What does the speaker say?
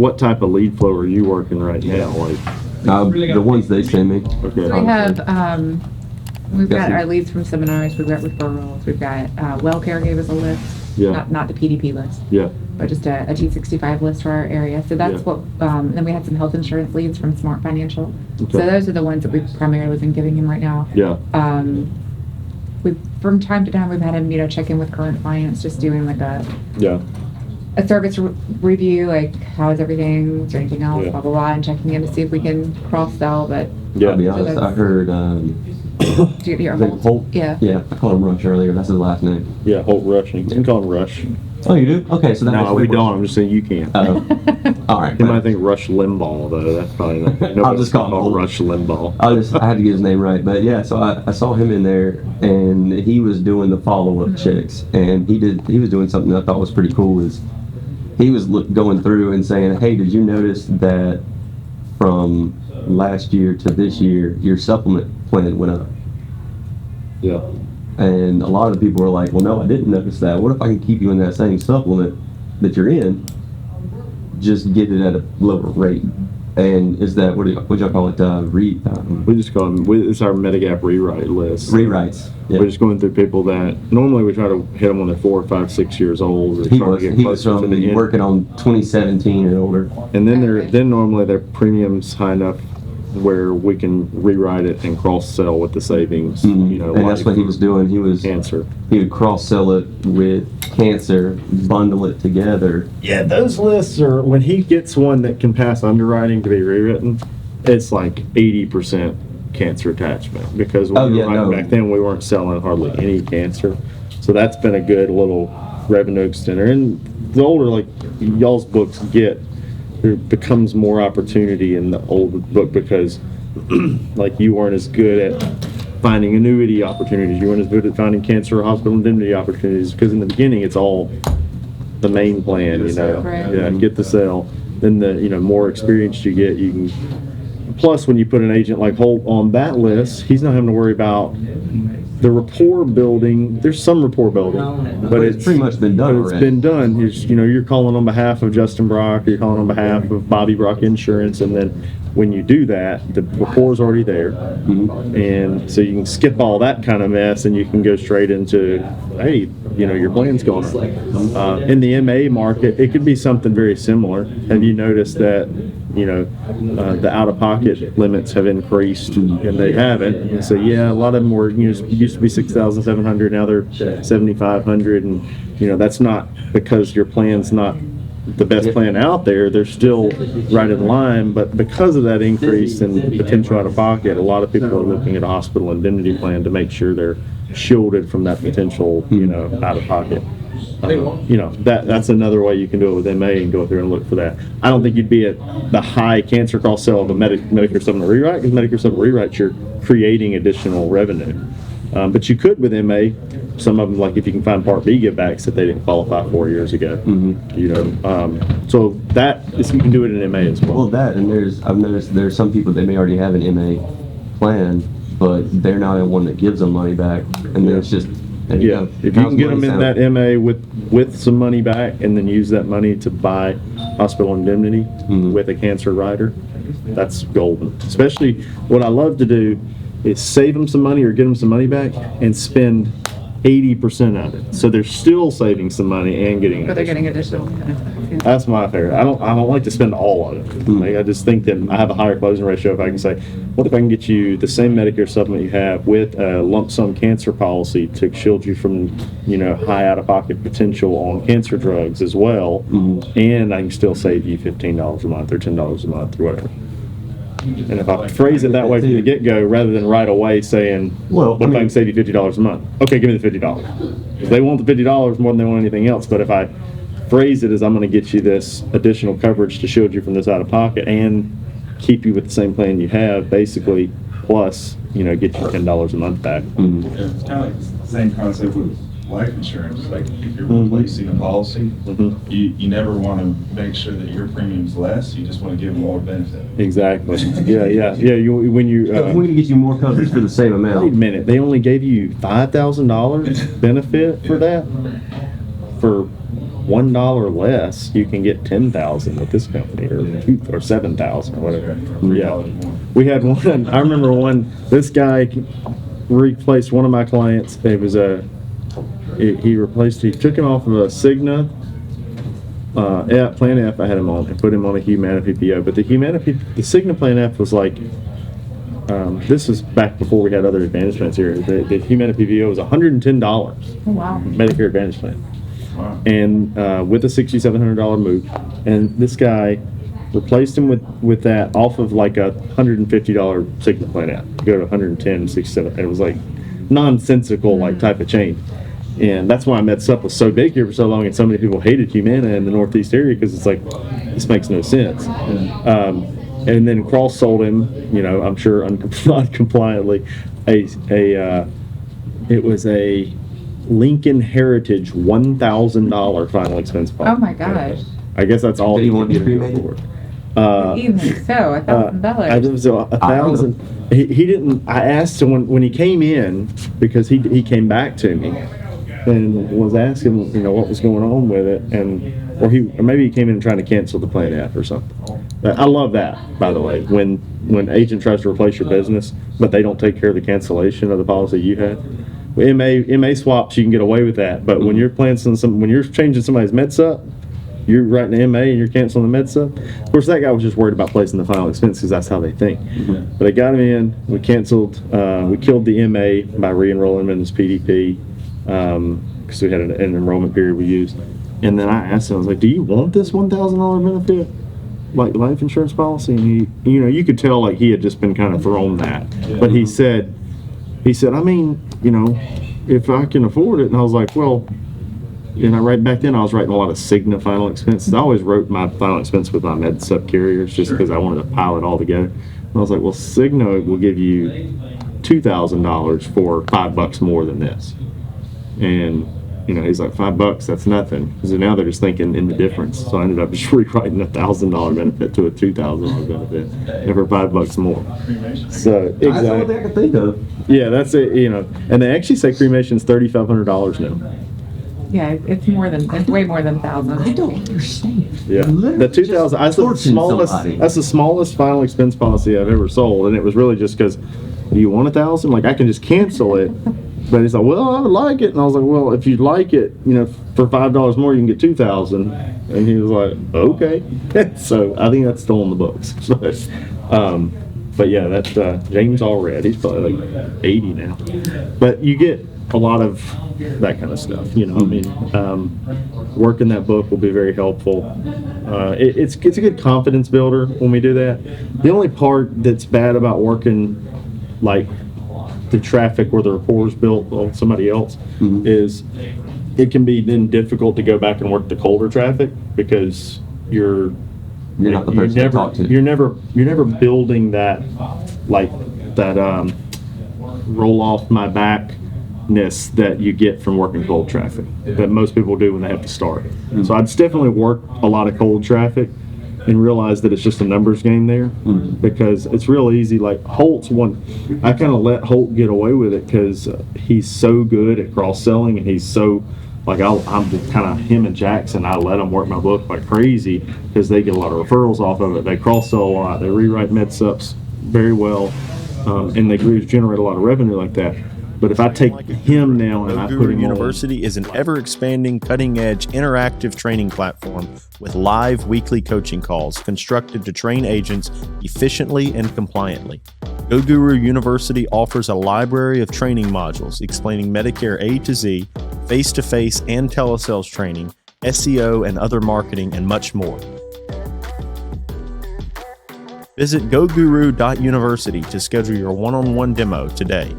what type of lead flow are you working right now? Like, the ones they send me. okay. So we have, we've got our leads from seminars, we've got referrals, we've got, WellCare gave us a list. Yeah. Not the PDP list. Yeah. But just a T65 list for our area. So that's Yeah. what, then we had some health insurance leads from Smart Financial. Okay. So those are the ones that we've primarily been giving him right now. Yeah. From time to time, we've had him, check in with current clients, just doing like a service review, like how is everything, is there anything else, Yeah. blah, blah, blah, and checking in to see if we can cross-sell, but. I'll be honest, I heard, Your I think Holt. Yeah. Yeah, I called him Rush earlier. That's his last name. Yeah, Holt Rush. You can call him Rush. Oh, you do? Okay, so that No, makes we it worse. don't. I'm just saying you can't. All right. You might think Rush Limbaugh, though. That's probably not. I'll just call him Holt. Rush Limbaugh. I had to get his name right, but yeah. So I saw him in there, and he was doing the follow-up checks, and he was doing something that I thought was pretty cool. Is he was going through and saying, "Hey, did you notice that from last year to this year, your supplement plan went up?" Yeah. And a lot of the people were like, well, no, I didn't notice that. What if I can keep you in that same supplement that you're in, just get it at a lower rate? And is that, what y'all call it, We just call them, it's our Medigap rewrite list. rewrites? Yeah. We're just going through people that, normally we try to hit them when they're 4, 5, 6 years old. Or He trying was, to get he was closer to the end. working on 2017 and older. And then normally their premium's high enough where we can rewrite it and cross-sell with the savings, And that's like what he was doing. He cancer. would cross-sell it with cancer, bundle it together. Yeah, those lists are, when he gets one that can pass underwriting to be rewritten, it's like 80% cancer attachment, because back then we weren't selling hardly any cancer. So that's been a good little revenue extender. And the older, like, y'all's books get, there becomes more opportunity in the older book, because like you weren't as good at finding annuity opportunities, you weren't as good at finding cancer or hospital indemnity opportunities, because in the beginning it's all the main plan, Right. Yeah, get the sale. Then the more experienced you get, you can. Plus, when you put an agent like Holt on that list, he's not having to worry about the rapport building. There's some rapport building, but it's pretty much been done But it's already. been done. You're calling on behalf of Justin Brock, or you're calling on behalf of Bobby Brock Insurance, and then when you do that, the rapport's already there, and so you can skip all that kind of mess, and you can go straight into, hey, your plan's going on. In the MA market, it could be something very similar. Have you noticed that the out-of-pocket limits have increased, and they haven't? And so a lot of them were used to be $6,700, now they're $7,500, and that's not because your plan's not the best plan out there. They're still right in line, but because of that increase in potential out-of-pocket, a lot of people are looking at a hospital indemnity plan to make sure they're shielded from that potential out-of-pocket. That's another way you can do it with MA and go through and look for that. I don't think you'd be at the high cancer cost sell of a Medicare Supplement Rewrite, because Medicare Supplement Rewrite, you're creating additional revenue. But you could with MA, some of them, like if you can find Part B givebacks that they didn't qualify for years ago. So that is, you can do it in MA as well. Well, that, and I've noticed there's some people that may already have an MA plan, but they're not the one that gives them money back, and then it's just, there you go. If you can get them in that MA with some money back, and then use that money to buy hospital indemnity with a cancer rider, that's golden. Especially, what I love to do is save them some money or get them some money back and spend 80% of it. So they're still saving some money and getting But they're additional. getting additional benefits. Yeah. That's my favorite. I don't like to spend all of it. Like, I just think that I have a higher closing ratio if I can say, what if I can get you the same Medicare supplement you have with a lump sum cancer policy to shield you from high out-of-pocket potential on cancer drugs as well, and I can still save you $15 a month or $10 a month or whatever. And if I phrase it that way from the get-go, rather than right away saying, what if I can save you $50 a month? Okay, give me the $50. They want the $50 more than they want anything else, but if I phrase it as, I'm going to get you this additional coverage to shield you from this out-of-pocket and keep you with the same plan you have, basically, plus, get you $10 a month back. It's kind of like the same concept with life insurance. Like if you're replacing a policy, you never want to make sure that your premium's less. You just want to give more benefit. Exactly. Yeah. When you We're going to get you more coverage for the same amount. wait a minute, they only gave you $5,000 benefit for that? For $1 less, you can get 10,000 with this company, or 7,000 or whatever. Yeah, we had one. I remember this guy replaced one of my clients. It was he took him off of a Cigna Plan F. I had him on and put him on a Humana PPO. But the Cigna Plan F was like, this was back before we had other Advantage plans here. The Humana PPO was $110. Oh, wow. Medicare Advantage plan. Wow. And with a $6,700 move. And this guy replaced him with that off of like a $150 Cigna plan app. Go to 110, 67. And it was like nonsensical like type of change. And that's why MedSup was so big here for so long, and so many people hated Humana in the Northeast area, because it's like, this makes no sense. And then Cross sold him, I'm sure uncompliantly, it was a Lincoln Heritage $1,000 final expense policy. Oh my gosh. I guess that's all Did he want to could be afford. Even so, $1,000. So $1,000. He didn't. I asked him when he came in, because he came back to me and was asking what was going on with it, or maybe he came in trying to cancel the plan app or something. I love that, by the way, when agent tries to replace your business, but they don't take care of the cancellation of the policy you had. MA swaps, you can get away with that, but when you're when you're changing somebody's MedSup, you're writing an MA and you're canceling the MedSup. Of course, that guy was just worried about placing the final expense, because that's how they think. Mm-hmm. But I got him in. We canceled. We killed the MA by re-enrolling him in his PDP, because we had an enrollment period we used. And then I asked him, I was like, "Do you want this $1,000 benefit, like life insurance policy?" And he, you could tell like he had just been kind of thrown that. Yeah. But he said, I mean, if I can afford it. And I was like, well. And back then I was writing a lot of Cigna final expenses. I always wrote my final expense with my MedSup carriers just because I wanted to pile it all together. And I was like, well, Cigna will give you $2,000 for $5 more than this. And he's like, $5, that's nothing. Because now they're just thinking in the difference. So I ended up just rewriting a $1,000 benefit to a $2,000 benefit, and for $5 more. So exactly. That's the only thing I could think of. Yeah, that's it. And they actually say cremation's $3,500 now. Yeah, it's way more than 1,000. I don't understand. Yeah, the 2,000. That's the smallest final expense policy I've ever sold, and it was really just because, do you want 1,000? Like, I can just cancel it. But he's like, well, I would like it, and I was like, well, if you'd like it, for $5 more, you can get 2,000. And he was like, okay. So I think that's still in the books. But yeah, that's James Allred. He's probably like 80 now. But you get a lot of that kind of stuff, working that book will be very helpful. It's a good confidence builder when we do that. The only part that's bad about working like the traffic where the rapport is built on somebody else is it can be then difficult to go back and work the colder traffic, because you're not the person to talk to. You're never building that roll off my backness that you get from working cold traffic that most people do when they have to start. So I'd definitely work a lot of cold traffic and realize that it's just a numbers game there, because it's real easy. Like Holt's one, I kind of let Holt get away with it because he's so good at cross selling, and he's so I'm kind of him and Jackson. I let them work my book like crazy because they get a lot of referrals off of it. They cross sell a lot. They rewrite MedSups very well, and they generate a lot of revenue like that. But if I take him now and I put him University is an ever-expanding, cutting-edge, interactive training platform with live weekly coaching calls constructed to train agents efficiently and compliantly. GoGuru University offers a library of training modules explaining Medicare A to Z, face-to-face and telesales training, SEO and other marketing, and much more. Visit goguru.university to schedule your one-on-one demo today.